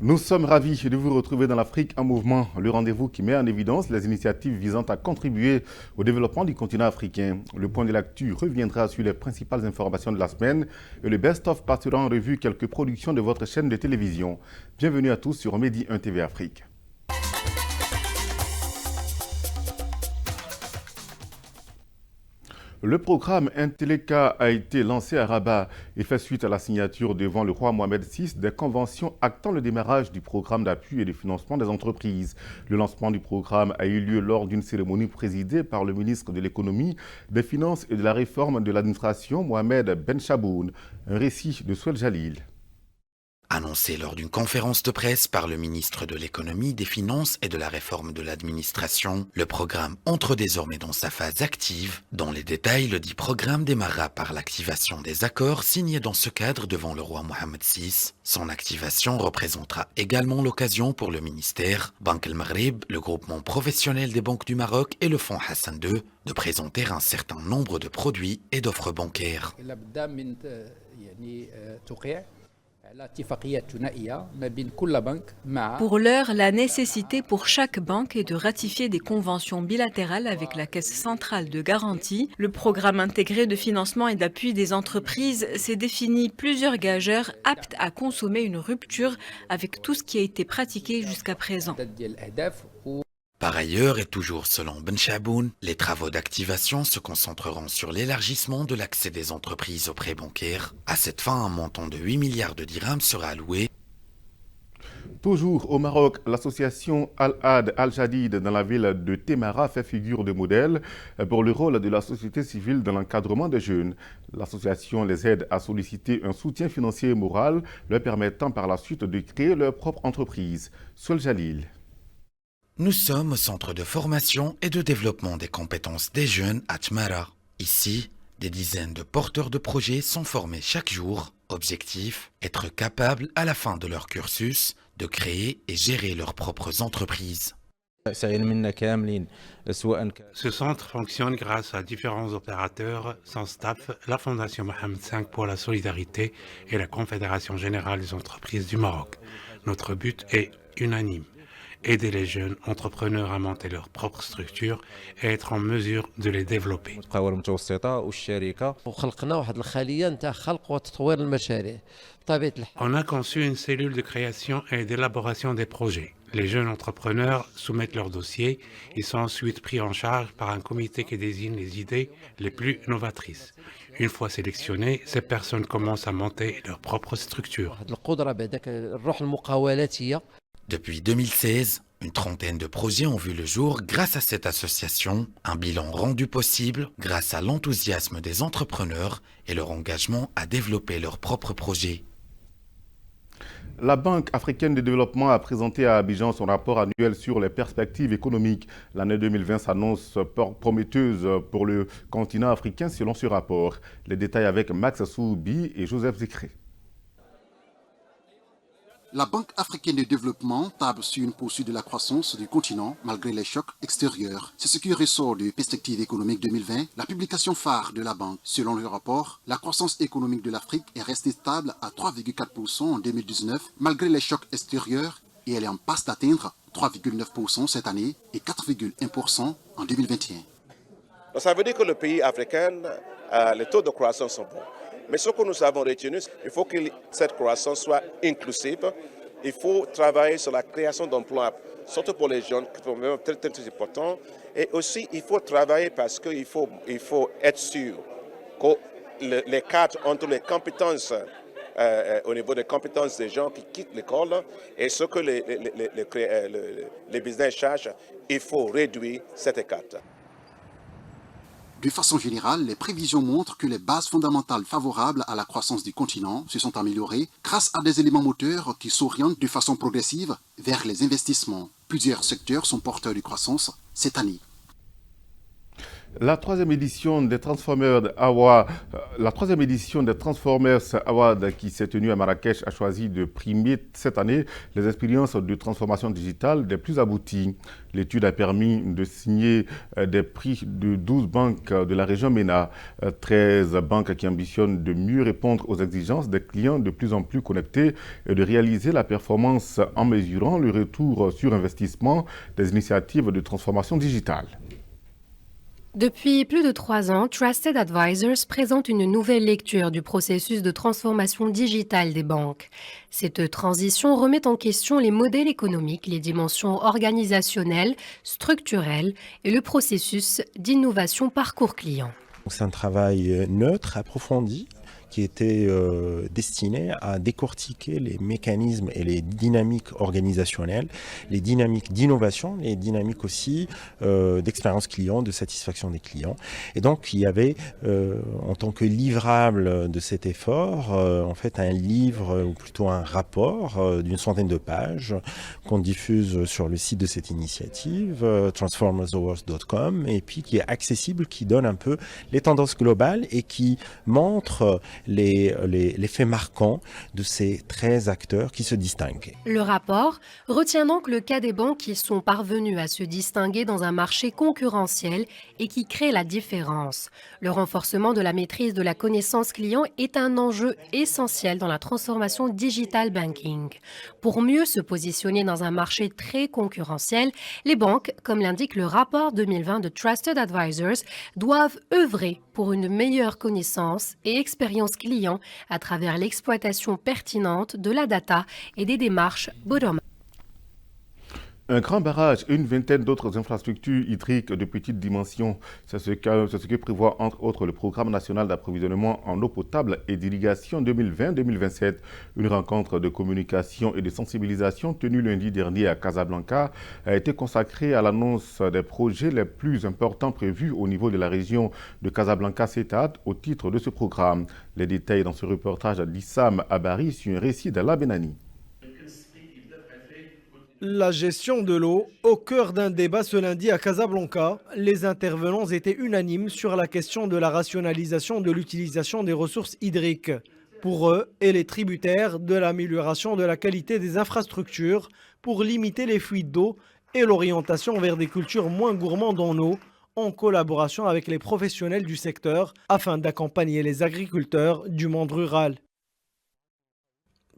Nous sommes ravis de vous retrouver dans l'Afrique en mouvement, le rendez-vous qui met en évidence les initiatives visant à contribuer au développement du continent africain. Le point de l'actu reviendra sur les principales informations de la semaine et le best-of passera en revue quelques productions de votre chaîne de télévision. Bienvenue à tous sur Medi 1 TV Afrique. Le programme Inteleka a été lancé à Rabat et fait suite à la signature devant le roi Mohamed VI des conventions actant le démarrage du programme d'appui et de financement des entreprises. Le lancement du programme a eu lieu lors d'une cérémonie présidée par le ministre de l'Économie, des Finances et de la Réforme de l'administration, Mohamed Ben Chaboun. Un récit de Souel Jalil. Annoncé lors d'une conférence de presse par le ministre de l'Économie, des Finances et de la Réforme de l'Administration, le programme entre désormais dans sa phase active. Dans les détails, le dit programme démarra par l'activation des accords signés dans ce cadre devant le roi Mohamed VI. Son activation représentera également l'occasion pour le ministère, Banque El Maghreb, le groupement professionnel des banques du Maroc et le fonds Hassan II de présenter un certain nombre de produits et d'offres bancaires. Pour l'heure, la nécessité pour chaque banque est de ratifier des conventions bilatérales avec la Caisse centrale de garantie. Le programme intégré de financement et d'appui des entreprises s'est défini plusieurs gageurs aptes à consommer une rupture avec tout ce qui a été pratiqué jusqu'à présent. Par ailleurs, et toujours selon Ben Chaboun, les travaux d'activation se concentreront sur l'élargissement de l'accès des entreprises aux prêts bancaires. À cette fin, un montant de 8 milliards de dirhams sera alloué. Toujours au Maroc, l'association Al-Had Al-Jadid dans la ville de Témara fait figure de modèle pour le rôle de la société civile dans l'encadrement des jeunes. L'association les aide à solliciter un soutien financier et moral, leur permettant par la suite de créer leur propre entreprise. Souel Jalil. Nous sommes au centre de formation et de développement des compétences des jeunes à Tmara. Ici, des dizaines de porteurs de projets sont formés chaque jour. Objectif, être capables à la fin de leur cursus de créer et gérer leurs propres entreprises. Ce centre fonctionne grâce à différents opérateurs, son staff, la Fondation Mohamed V pour la solidarité et la Confédération générale des entreprises du Maroc. Notre but est unanime. Aider les jeunes entrepreneurs à monter leur propre structure et être en mesure de les développer. On a conçu une cellule de création et d'élaboration des projets. Les jeunes entrepreneurs soumettent leurs dossiers. Ils sont ensuite pris en charge par un comité qui désigne les idées les plus novatrices. Une fois sélectionnées, ces personnes commencent à monter leur propre structure. Depuis 2016, une trentaine de projets ont vu le jour grâce à cette association, un bilan rendu possible grâce à l'enthousiasme des entrepreneurs et leur engagement à développer leurs propres projets. La Banque africaine de développement a présenté à Abidjan son rapport annuel sur les perspectives économiques. L'année 2020 s'annonce prometteuse pour le continent africain selon ce rapport. Les détails avec Max Soubi et Joseph Zikré. La Banque africaine de développement table sur une poursuite de la croissance du continent malgré les chocs extérieurs. C'est ce qui ressort de Perspectives économiques 2020, la publication phare de la banque. Selon le rapport, la croissance économique de l'Afrique est restée stable à 3,4% en 2019 malgré les chocs extérieurs et elle est en passe d'atteindre 3,9% cette année et 4,1% en 2021. Donc ça veut dire que le pays africain, les taux de croissance sont bons. Mais ce que nous avons retenu, il faut que cette croissance soit inclusive. Il faut travailler sur la création d'emplois, surtout pour les jeunes, qui sont très, très, très important. Et aussi, il faut travailler parce qu'il faut être sûr que les cadres entre les compétences, au niveau des compétences des gens qui quittent l'école et ce que les business cherchent, il faut réduire cet écart. De façon générale, les prévisions montrent que les bases fondamentales favorables à la croissance du continent se sont améliorées grâce à des éléments moteurs qui s'orientent de façon progressive vers les investissements. Plusieurs secteurs sont porteurs de croissance cette année. La troisième édition des Transformers Awards, qui s'est tenue à Marrakech a choisi de primer cette année les expériences de transformation digitale des plus abouties. L'étude a permis de signer des prix de 12 banques de la région MENA, 13 banques qui ambitionnent de mieux répondre aux exigences des clients de plus en plus connectés et de réaliser la performance en mesurant le retour sur investissement des initiatives de transformation digitale. Depuis plus de 3 ans, Trusted Advisors présente une nouvelle lecture du processus de transformation digitale des banques. Cette transition remet en question les modèles économiques, les dimensions organisationnelles, structurelles et le processus d'innovation parcours client. C'est un travail neutre, approfondi, qui était destiné à décortiquer les mécanismes et les dynamiques organisationnelles, les dynamiques d'innovation, les dynamiques aussi d'expérience client, de satisfaction des clients. Et donc, il y avait, en tant que livrable de cet effort, en fait, un livre, ou plutôt un rapport d'une centaine de pages qu'on diffuse sur le site de cette initiative, transformersawards.com, et puis qui est accessible, qui donne un peu les tendances globales et qui montre les faits marquants de ces 13 acteurs qui se distinguent. Le rapport retient donc le cas des banques qui sont parvenues à se distinguer dans un marché concurrentiel et qui créent la différence. Le renforcement de la maîtrise de la connaissance client est un enjeu essentiel dans la transformation digital banking. Pour mieux se positionner dans un marché très concurrentiel, les banques, comme l'indique le rapport 2020 de Trusted Advisors, doivent œuvrer pour une meilleure connaissance et expérience client à travers l'exploitation pertinente de la data et des démarches bottom-up. Un grand barrage et une vingtaine d'autres infrastructures hydriques de petite dimension, c'est ce que prévoit entre autres le Programme national d'approvisionnement en eau potable et d'irrigation 2020-2027. Une rencontre de communication et de sensibilisation tenue lundi dernier à Casablanca a été consacrée à l'annonce des projets les plus importants prévus au niveau de la région de Casablanca-Cetad au titre de ce programme. Les détails dans ce reportage d'Issam Abari sur un récit d'Allah Benani. La gestion de l'eau, au cœur d'un débat ce lundi à Casablanca, les intervenants étaient unanimes sur la question de la rationalisation de l'utilisation des ressources hydriques. Pour eux et les tributaires, de l'amélioration de la qualité des infrastructures pour limiter les fuites d'eau et l'orientation vers des cultures moins gourmandes en eau, en collaboration avec les professionnels du secteur afin d'accompagner les agriculteurs du monde rural.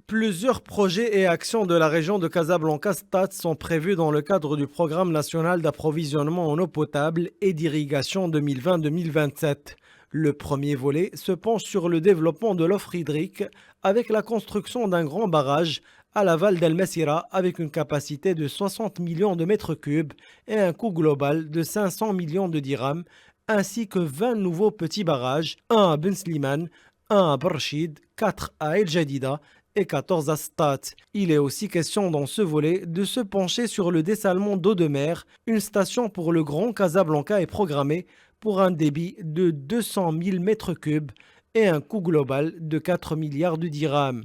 Plusieurs projets et actions de la région de Casablanca-Stade sont prévus dans le cadre du Programme national d'approvisionnement en eau potable et d'irrigation 2020-2027. Le premier volet se penche sur le développement de l'offre hydrique avec la construction d'un grand barrage à l'aval d'El Messira avec une capacité de 60 millions de mètres cubes et un coût global de 500 millions de dirhams, ainsi que 20 nouveaux petits barrages, un à Ben Slimane, un à Barchid, 4 à El Jadida et 14 à Stade. Il est aussi question dans ce volet de se pencher sur le dessalement d'eau de mer. Une station pour le Grand Casablanca est programmée pour un débit de 200 000 mètres cubes et un coût global de 4 milliards de dirhams.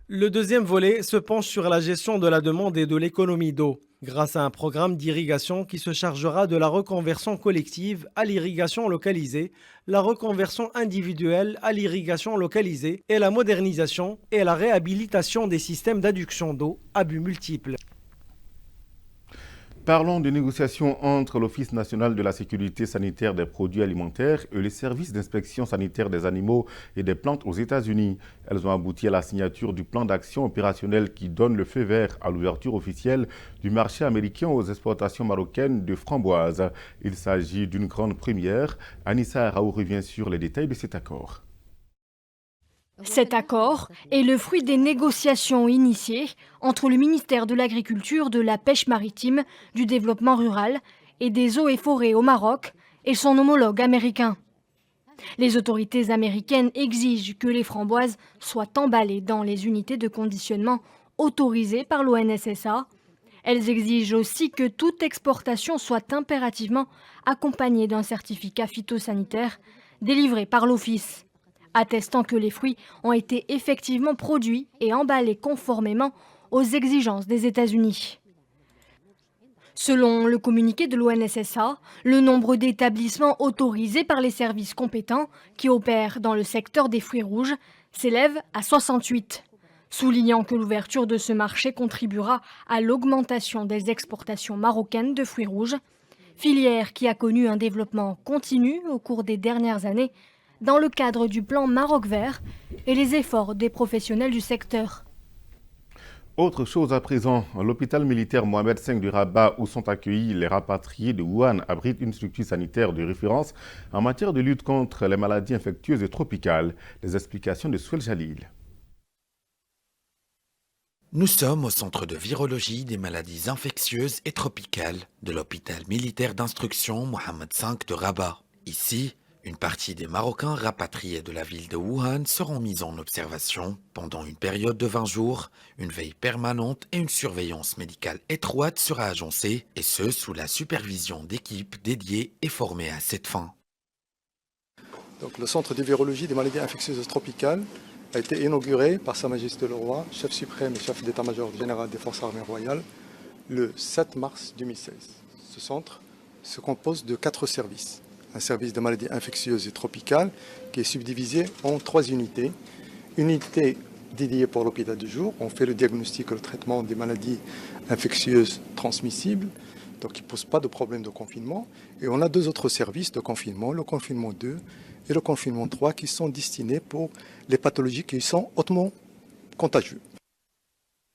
Le deuxième volet se penche sur la gestion de la demande et de l'économie d'eau, grâce à un programme d'irrigation qui se chargera de la reconversion collective à l'irrigation localisée, la reconversion individuelle à l'irrigation localisée et la modernisation et la réhabilitation des systèmes d'adduction d'eau à but multiple. Parlons de négociations entre l'Office national de la sécurité sanitaire des produits alimentaires et les services d'inspection sanitaire des animaux et des plantes aux États-Unis. Elles ont abouti à la signature du plan d'action opérationnel qui donne le feu vert à l'ouverture officielle du marché américain aux exportations marocaines de framboises. Il s'agit d'une grande première. Anissa Araou revient sur les détails de cet accord. Cet accord est le fruit des négociations initiées entre le ministère de l'Agriculture, de la Pêche maritime, du Développement rural et des Eaux et Forêts au Maroc et son homologue américain. Les autorités américaines exigent que les framboises soient emballées dans les unités de conditionnement autorisées par l'ONSSA. Elles exigent aussi que toute exportation soit impérativement accompagnée d'un certificat phytosanitaire délivré par l'Office, attestant que les fruits ont été effectivement produits et emballés conformément aux exigences des États-Unis. Selon le communiqué de l'ONSSA, le nombre d'établissements autorisés par les services compétents qui opèrent dans le secteur des fruits rouges s'élève à 68, soulignant que l'ouverture de ce marché contribuera à l'augmentation des exportations marocaines de fruits rouges, filière qui a connu un développement continu au cours des dernières années dans le cadre du plan Maroc Vert et les efforts des professionnels du secteur. Autre chose à présent, l'hôpital militaire Mohamed V de Rabat, où sont accueillis les rapatriés de Wuhan, abrite une structure sanitaire de référence en matière de lutte contre les maladies infectieuses et tropicales. Les explications de Souel Jalil. Nous sommes au centre de virologie des maladies infectieuses et tropicales de l'hôpital militaire d'instruction Mohamed V de Rabat. Ici, une partie des Marocains rapatriés de la ville de Wuhan seront mis en observation pendant une période de 20 jours. Une veille permanente et une surveillance médicale étroite sera agencée, et ce, sous la supervision d'équipes dédiées et formées à cette fin. Donc, le centre de virologie des maladies infectieuses tropicales a été inauguré par Sa Majesté le Roi, chef suprême et chef d'état-major général des Forces armées royales, le 7 mars 2016. Ce centre se compose de 4 services. Un service de maladies infectieuses et tropicales qui est subdivisé en 3 unités. Une unité dédiée pour l'hôpital du jour. On fait le diagnostic et le traitement des maladies infectieuses transmissibles, donc qui ne posent pas de problème de confinement. Et on a 2 autres services de confinement, le confinement 2 et le confinement 3, qui sont destinés pour les pathologies qui sont hautement contagieuses.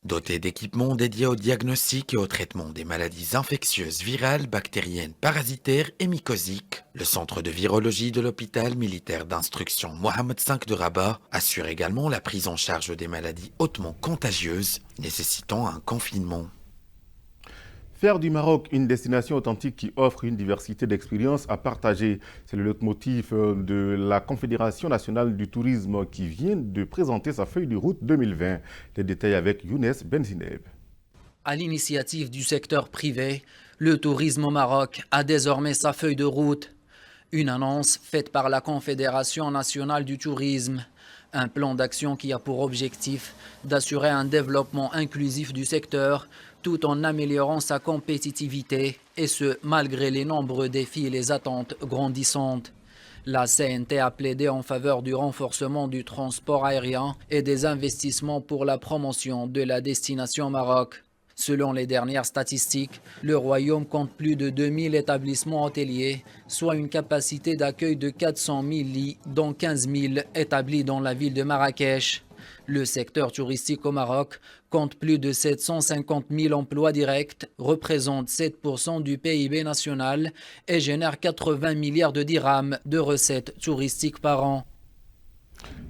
Doté d'équipements dédiés au diagnostic et au traitement des maladies infectieuses virales, bactériennes, parasitaires et mycosiques, le centre de virologie de l'hôpital militaire d'instruction Mohamed V de Rabat assure également la prise en charge des maladies hautement contagieuses nécessitant un confinement. Faire du Maroc une destination authentique qui offre une diversité d'expériences à partager, c'est le leitmotiv de la Confédération nationale du tourisme qui vient de présenter sa feuille de route 2020. Les détails avec Younes Benzineb. À l'initiative du secteur privé, le tourisme au Maroc a désormais sa feuille de route. Une annonce faite par la Confédération nationale du tourisme. Un plan d'action qui a pour objectif d'assurer un développement inclusif du secteur tout en améliorant sa compétitivité, et ce, malgré les nombreux défis et les attentes grandissantes. La CNT a plaidé en faveur du renforcement du transport aérien et des investissements pour la promotion de la destination Maroc. Selon les dernières statistiques, le Royaume compte plus de 2000 établissements hôteliers, soit une capacité d'accueil de 400 000 lits, dont 15 000 établis dans la ville de Marrakech. Le secteur touristique au Maroc compte plus de 750 000 emplois directs, représente 7% du PIB national et génère 80 milliards de dirhams de recettes touristiques par an.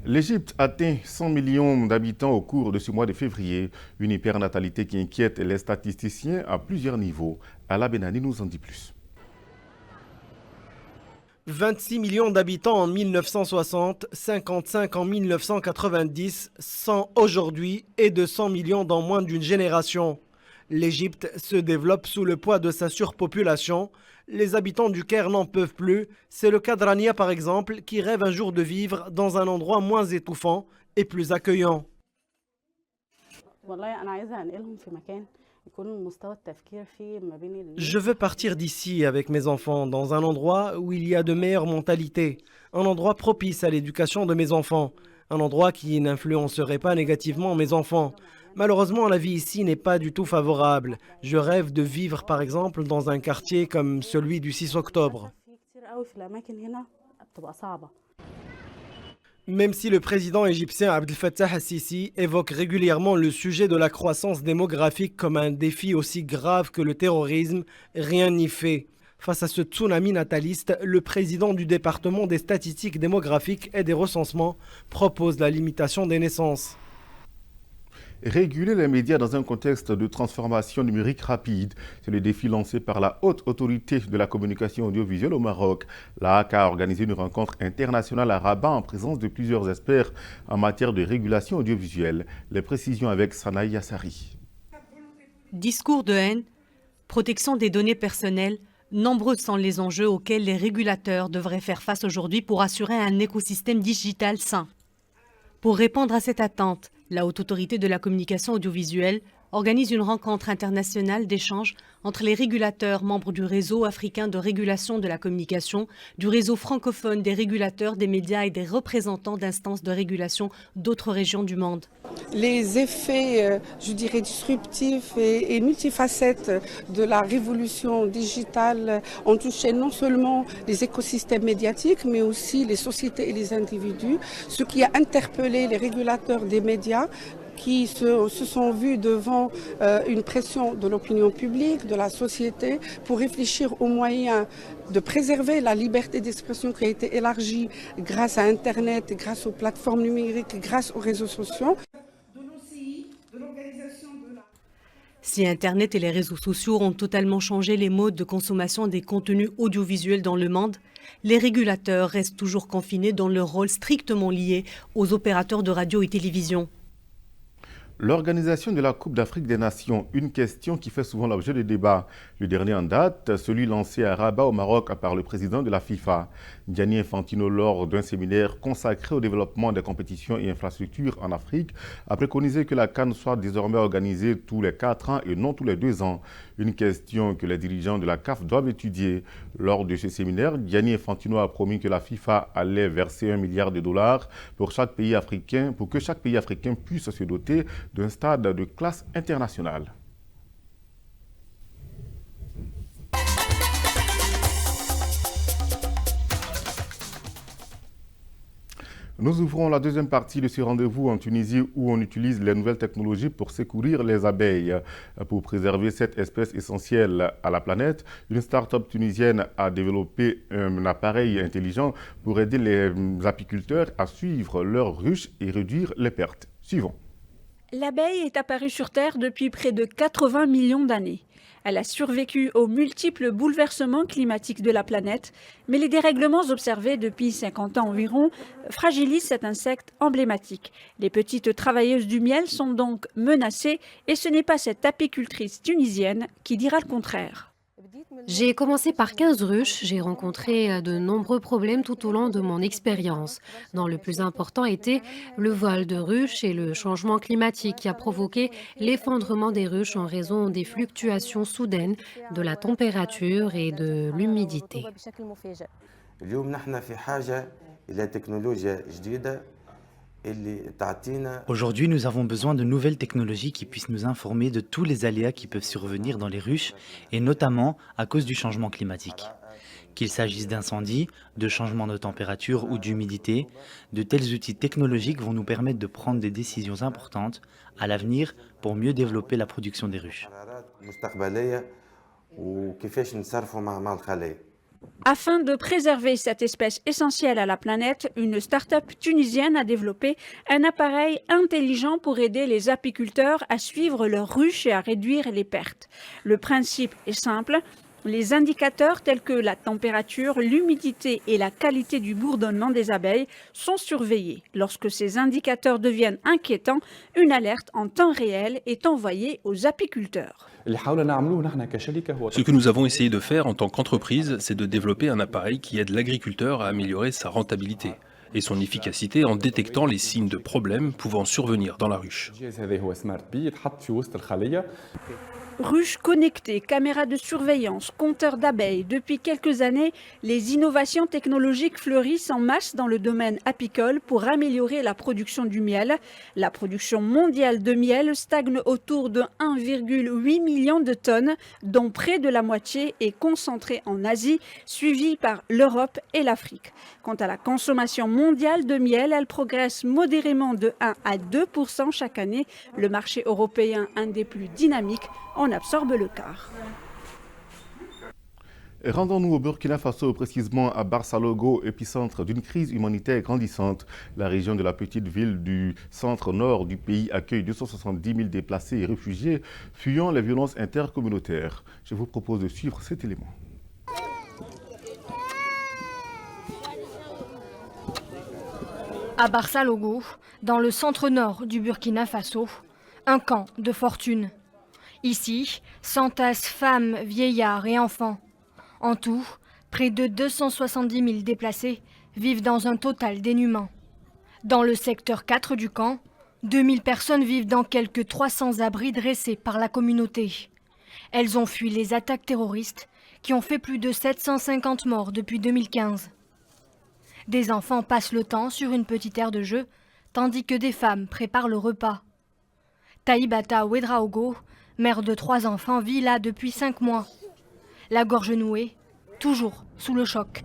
L'Égypte atteint 100 millions d'habitants au cours de ce mois de février. Une hypernatalité qui inquiète les statisticiens à plusieurs niveaux. Ala Benani nous en dit plus. 26 millions d'habitants en 1960, 55 en 1990, 100 aujourd'hui et 200 millions dans moins d'une génération. L'Égypte se développe sous le poids de sa surpopulation. Les habitants du Caire n'en peuvent plus. C'est le cas d'Rania par exemple, qui rêve un jour de vivre dans un endroit moins étouffant et plus accueillant. Je veux partir d'ici avec mes enfants dans un endroit où il y a de meilleures mentalités, un endroit propice à l'éducation de mes enfants, un endroit qui n'influencerait pas négativement mes enfants. Malheureusement, la vie ici n'est pas du tout favorable. Je rêve de vivre par exemple dans un quartier comme celui du 6 octobre. Même si le président égyptien Abdel Fattah al-Sisi évoque régulièrement le sujet de la croissance démographique comme un défi aussi grave que le terrorisme, rien n'y fait. Face à ce tsunami nataliste, le président du département des statistiques démographiques et des recensements propose la limitation des naissances. Réguler les médias dans un contexte de transformation numérique rapide, c'est le défi lancé par la Haute Autorité de la Communication Audiovisuelle au Maroc. La HAC a organisé une rencontre internationale à Rabat en présence de plusieurs experts en matière de régulation audiovisuelle. Les précisions avec Sanaï Yassari. Discours de haine, protection des données personnelles, nombreux sont les enjeux auxquels les régulateurs devraient faire face aujourd'hui pour assurer un écosystème digital sain. Pour répondre à cette attente, la Haute Autorité de la Communication Audiovisuelle organise une rencontre internationale d'échange entre les régulateurs membres du réseau africain de régulation de la communication, du réseau francophone des régulateurs des médias et des représentants d'instances de régulation d'autres régions du monde. Les effets, je dirais, disruptifs et multifacettes de la révolution digitale ont touché non seulement les écosystèmes médiatiques, mais aussi les sociétés et les individus, ce qui a interpellé les régulateurs des médias qui se sont vus devant une pression de l'opinion publique, de la société, pour réfléchir aux moyens de préserver la liberté d'expression qui a été élargie grâce à Internet, grâce aux plateformes numériques, grâce aux réseaux sociaux. Si Internet et les réseaux sociaux ont totalement changé les modes de consommation des contenus audiovisuels dans le monde, les régulateurs restent toujours confinés dans leur rôle strictement lié aux opérateurs de radio et télévision. L'organisation de la Coupe d'Afrique des Nations, une question qui fait souvent l'objet de débats. Le dernier en date, celui lancé à Rabat au Maroc par le président de la FIFA. Gianni Infantino, lors d'un séminaire consacré au développement des compétitions et infrastructures en Afrique, a préconisé que la CAN soit désormais organisée tous les 4 ans et non tous les 2 ans. Une question que les dirigeants de la CAF doivent étudier. Lors de ce séminaire, Gianni Infantino a promis que la FIFA allait verser $1 milliard pour que chaque pays africain puisse se doter d'un stade de classe internationale. Nous ouvrons la deuxième partie de ce rendez-vous en Tunisie où on utilise les nouvelles technologies pour secourir les abeilles. Pour préserver cette espèce essentielle à la planète, une start-up tunisienne a développé un appareil intelligent pour aider les apiculteurs à suivre leurs ruches et réduire les pertes. Suivons. L'abeille est apparue sur Terre depuis près de 80 millions d'années. Elle a survécu aux multiples bouleversements climatiques de la planète, mais les dérèglements observés depuis 50 ans environ fragilisent cet insecte emblématique. Les petites travailleuses du miel sont donc menacées et ce n'est pas cette apicultrice tunisienne qui dira le contraire. J'ai commencé par 15 ruches, j'ai rencontré de nombreux problèmes tout au long de mon expérience, dont le plus important était le vol de ruches et le changement climatique qui a provoqué l'effondrement des ruches en raison des fluctuations soudaines de la température et de l'humidité. Aujourd'hui, nous avons besoin de nouvelles technologies qui puissent nous informer de tous les aléas qui peuvent survenir dans les ruches, et notamment à cause du changement climatique. Qu'il s'agisse d'incendies, de changements de température ou d'humidité, de tels outils technologiques vont nous permettre de prendre des décisions importantes à l'avenir pour mieux développer la production des ruches. Afin de préserver cette espèce essentielle à la planète, une start-up tunisienne a développé un appareil intelligent pour aider les apiculteurs à suivre leurs ruches et à réduire les pertes. Le principe est simple. Les indicateurs tels que la température, l'humidité et la qualité du bourdonnement des abeilles sont surveillés. Lorsque ces indicateurs deviennent inquiétants, une alerte en temps réel est envoyée aux apiculteurs. Ce que nous avons essayé de faire en tant qu'entreprise, c'est de développer un appareil qui aide l'agriculteur à améliorer sa rentabilité et son efficacité en détectant les signes de problèmes pouvant survenir dans la ruche. Ruches connectées, caméras de surveillance, compteurs d'abeilles. Depuis quelques années, les innovations technologiques fleurissent en masse dans le domaine apicole pour améliorer la production du miel. La production mondiale de miel stagne autour de 1,8 million de tonnes, dont près de la moitié est concentrée en Asie, suivie par l'Europe et l'Afrique. Quant à la consommation mondiale de miel, elle progresse modérément de 1 à 2% chaque année. Le marché européen, un des plus dynamiques, en absorbe le quart. Rendons-nous au Burkina Faso, précisément à Barsalogo, épicentre d'une crise humanitaire grandissante. La région de la petite ville du centre-nord du pays accueille 270 000 déplacés et réfugiés fuyant les violences intercommunautaires. Je vous propose de suivre cet élément. À Barsalogo, dans le centre-nord du Burkina Faso, un camp de fortune. Ici, s'entassent femmes, vieillards et enfants. En tout, près de 270 000 déplacés vivent dans un total dénuement. Dans le secteur 4 du camp, 2000 personnes vivent dans quelques 300 abris dressés par la communauté. Elles ont fui les attaques terroristes qui ont fait plus de 750 morts depuis 2015. Des enfants passent le temps sur une petite aire de jeu, tandis que des femmes préparent le repas. Taïbata Ouedraogo, mère de 3 enfants, vit là depuis 5 mois. La gorge nouée, toujours sous le choc.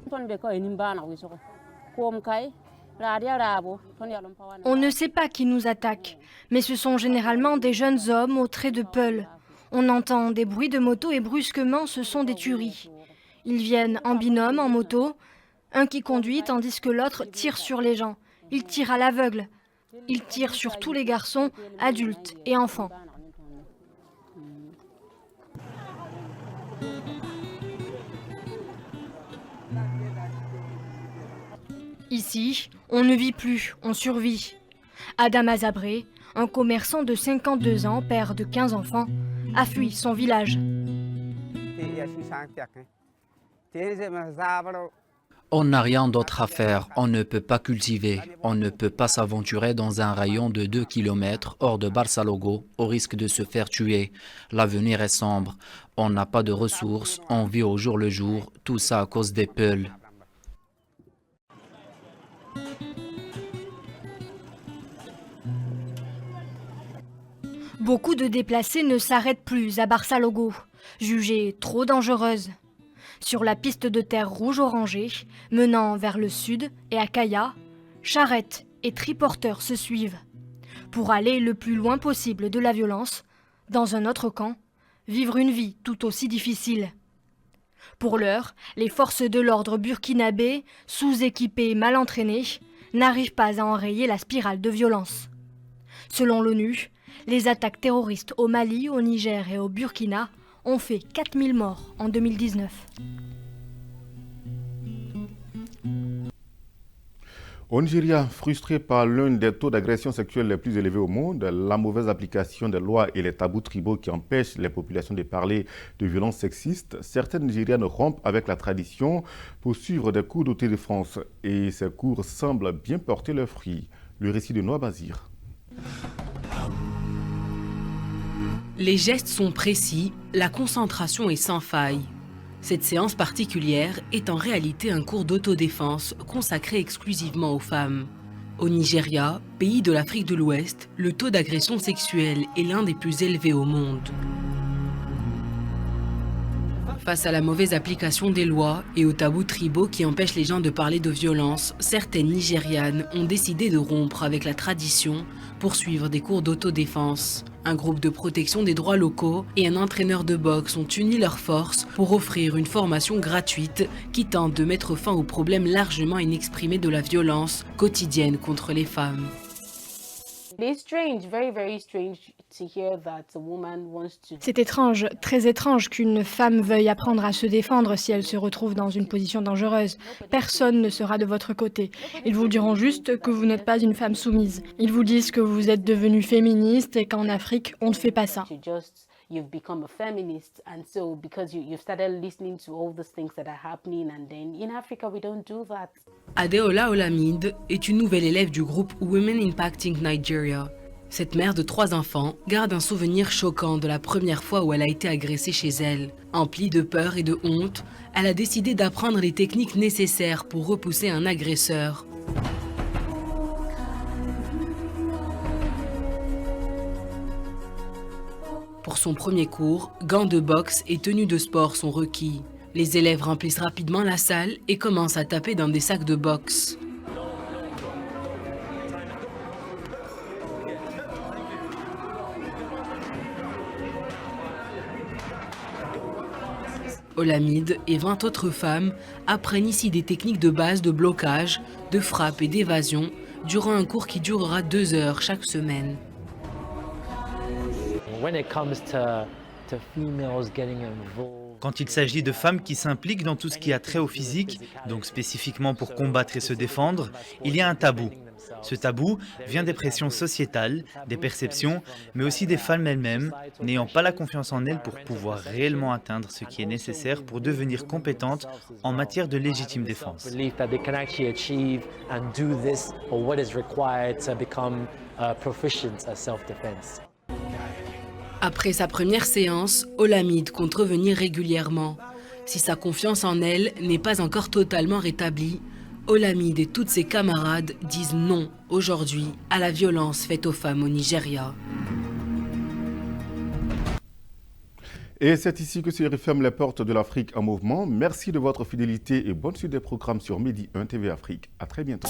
On ne sait pas qui nous attaque, mais ce sont généralement des jeunes hommes aux traits de peul. On entend des bruits de moto et brusquement ce sont des tueries. Ils viennent en binôme, en moto, un qui conduit tandis que l'autre tire sur les gens. Ils tirent à l'aveugle. Ils tirent sur tous les garçons, adultes et enfants. Ici, on ne vit plus, on survit. Adama Zabré, un commerçant de 52 ans, père de 15 enfants, a fui son village. On n'a rien d'autre à faire, on ne peut pas cultiver, on ne peut pas s'aventurer dans un rayon de 2 km hors de Barsalogo au risque de se faire tuer. L'avenir est sombre, on n'a pas de ressources, on vit au jour le jour, tout ça à cause des peuls. Beaucoup de déplacés ne s'arrêtent plus à Barsalogo, jugées trop dangereuses. Sur la piste de terre rouge-orangée, menant vers le sud et à Kaya, charrettes et triporteurs se suivent. Pour aller le plus loin possible de la violence, dans un autre camp, vivre une vie tout aussi difficile. Pour l'heure, les forces de l'ordre burkinabé, sous-équipées et mal entraînées, n'arrivent pas à enrayer la spirale de violence. Selon l'ONU, les attaques terroristes au Mali, au Niger et au Burkina ont fait 4000 morts en 2019. Au Nigeria, frustré par l'un des taux d'agression sexuelle les plus élevés au monde, la mauvaise application des lois et les tabous tribaux qui empêchent les populations de parler de violences sexistes, certaines Nigérianes rompent avec la tradition pour suivre des cours d'autodéfense. Et ces cours semblent bien porter leurs fruits. Le récit de Noah Bazir. Les gestes sont précis, la concentration est sans faille. Cette séance particulière est en réalité un cours d'autodéfense consacré exclusivement aux femmes. Au Nigeria, pays de l'Afrique de l'Ouest, le taux d'agression sexuelle est l'un des plus élevés au monde. Face à la mauvaise application des lois et aux tabous tribaux qui empêchent les gens de parler de violence, certaines Nigérianes ont décidé de rompre avec la tradition pour suivre des cours d'autodéfense. Un groupe de protection des droits locaux et un entraîneur de boxe ont uni leurs forces pour offrir une formation gratuite qui tente de mettre fin aux problèmes largement inexprimés de la violence quotidienne contre les femmes. C'est étrange, très étrange qu'une femme veuille apprendre à se défendre si elle se retrouve dans une position dangereuse. Personne ne sera de votre côté. Ils vous diront juste que vous n'êtes pas une femme soumise. Ils vous disent que vous êtes devenue féministe et qu'en Afrique, on ne fait pas ça. You've become a feminist, and so because you've started listening to all these things that are happening, and then in Africa we don't do that. Adeola Olamide est une nouvelle élève du groupe Women Impacting Nigeria. Cette mère de 3 enfants garde un souvenir choquant de la première fois où elle a été agressée chez elle. Emplie de peur et de honte, elle a décidé d'apprendre les techniques nécessaires pour repousser un agresseur. Pour son premier cours, gants de boxe et tenues de sport sont requis. Les élèves remplissent rapidement la salle et commencent à taper dans des sacs de boxe. Olamide et 20 autres femmes apprennent ici des techniques de base de blocage, de frappe et d'évasion durant un cours qui durera 2 heures chaque semaine. Quand il s'agit de femmes qui s'impliquent dans tout ce qui a trait au physique, donc spécifiquement pour combattre et se défendre, il y a un tabou. Ce tabou vient des pressions sociétales, des perceptions, mais aussi des femmes elles-mêmes, n'ayant pas la confiance en elles pour pouvoir réellement atteindre ce qui est nécessaire pour devenir compétentes en matière de légitime défense. Après sa première séance, Olamide compte revenir régulièrement. Si sa confiance en elle n'est pas encore totalement rétablie, Olamide et toutes ses camarades disent non aujourd'hui à la violence faite aux femmes au Nigeria. Et c'est ici que se referment les portes de l'Afrique en mouvement. Merci de votre fidélité et bonne suite des programmes sur Midi 1 TV Afrique. À très bientôt.